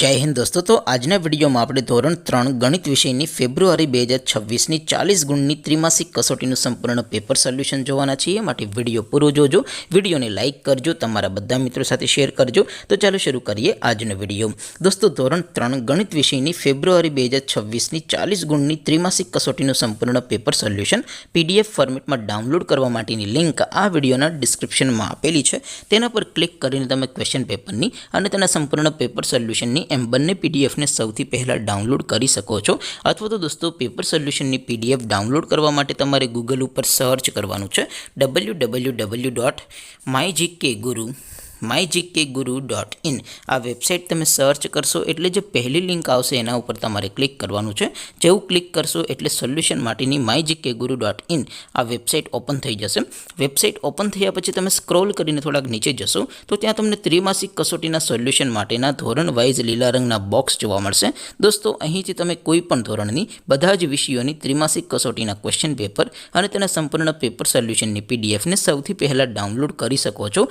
जय हिंद दोस्तों। तो आजना विडियो में આપણે ધોરણ 3 ગણિત વિષયની ફેબ્રુઆરી 2026 ની 40 ગુણની ત્રિમાસિક કસોટીનું સંપૂર્ણ પેપર સોલ્યુશન જોવાના છીએ। માટે વિડિયો પૂરો જોજો, વિડિયોને લાઈક કરજો, તમારા બધા મિત્રો સાથે શેર કરજો। તો ચાલો શરૂ કરીએ આજનો વિડિયો। દોસ્તો ધોરણ 3 ગણિત વિષયની ફેબ્રુઆરી 2026 ની 40 ગુણની ત્રિમાસિક કસોટીનું સંપૂર્ણ પેપર સોલ્યુશન PDF ફોર્મેટમાં ડાઉનલોડ કરવા માટેની લિંક આ વિડિયોના ડિસ્ક્રિપ્શનમાં આપેલી છે। તેના પર ક્લિક કરીને તમે ક્વેશ્ચન પેપરની અને તેના સંપૂર્ણ પેપર સોલ્યુશનની એમ બંને PDF ને સૌથી પહેલા ડાઉનલોડ કરી શકો છો। અથવા તો દોસ્તો પેપર સોલ્યુશનની PDF ડાઉનલોડ કરવા માટે તમારે ગૂગલ ઉપર સર્ચ કરવાનું છે www.mygkguru.in। આ વેબસાઇટ તમે સર્ચ કરશો એટલે જે પહેલી લિંક આવશે એના ઉપર તમારે ક્લિક કરવાનું છે। જેવું ક્લિક કરશો એટલે સોલ્યુશન માટેની mygkguru.in આ વેબસાઇટ ઓપન થઈ જશે। વેબસાઇટ ઓપન થયા પછી તમે સ્ક્રોલ કરીને થોડાક નીચે જશો તો ત્યાં તમને ત્રિમાસિક કસોટીના સોલ્યુશન માટેના ધોરણ વાઇઝ લીલા રંગના બોક્સ જોવા મળશે। દોસ્તો અહીંથી તમે કોઈ પણ ધોરણની બધા જ વિષયોની ત્રિમાસિક કસોટીના ક્વેશ્ચન પેપર અને તેના સંપૂર્ણ પેપર સોલ્યુશનની PDF ને સૌથી પહેલા ડાઉનલોડ કરી શકો છો।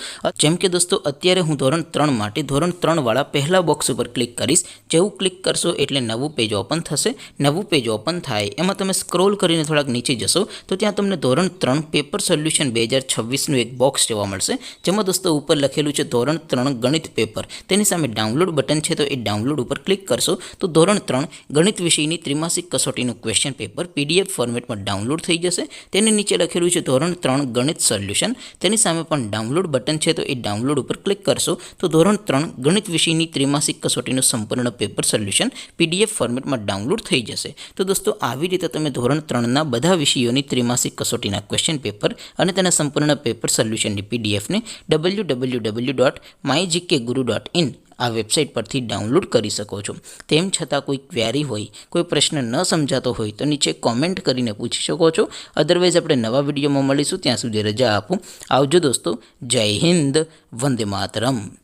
જેમ કે દોસ્તો અત્યારે હું ધોરણ 3 માટે ધોરણ 3 વાળા પહેલા બોક્સ ઉપર ક્લિક કરીશ। જેવું ક્લિક કરશો એટલે નવું પેજ ઓપન થશે। નવું પેજ ઓપન થાય એમાં તમે સ્ક્રોલ કરીને થોડાક નીચે જશો તો ત્યાં તમને ધોરણ 3 પેપર સોલ્યુશન 2026 નું એક બોક્સ જોવા મળશે। જેમાં દોસ્તો ઉપર લખેલું છે ધોરણ 3 ગણિત પેપર, તેની સામે ડાઉનલોડ બટન છે તો એ ડાઉનલોડ ઉપર ક્લિક કરશો તો ધોરણ 3 ગણિત વિષયની ત્રિમાસિક કસોટીનું ક્વેશ્ચન પેપર PDF ફોર્મેટમાં ડાઉનલોડ થઈ જશે। તેની નીચે લખેલું છે ધોરણ 3 ગણિત સોલ્યુશન, તેની સામે પણ ડાઉનલોડ બટન છે તો એ ડાઉનલોડ ઉપર ક્લિક કરશો તો ધોરણ 3 ગણિત વિષયની ત્રિમાસિક કસોટીનું સંપૂર્ણ પેપર સોલ્યુશન PDF ફોર્મેટમાં ડાઉનલોડ થઈ જશે। તો દોસ્તો આવી રીતે તમે ધોરણ 3ના બધા વિષયોની ત્રિમાસિક કસોટીના ક્વેશ્ચન પેપર અને તેના સંપૂર્ણ પેપર સોલ્યુશનની PDF ને www.mygkguru.in આ વેબસાઇટ પરથી ડાઉનલોડ કરી શકો છો। તેમ છતાં કોઈ ક્વેરી હોય, કોઈ પ્રશ્ન ન સમજાતો હોય તો નીચે કોમેન્ટ કરીને પૂછી શકો છો। અધરવાઇઝ આપણે નવા વિડીયોમાં મળીશું, ત્યાં સુધી રજા આપો। આવજો દોસ્તો, જય હિન્દ, વંદે માતરમ।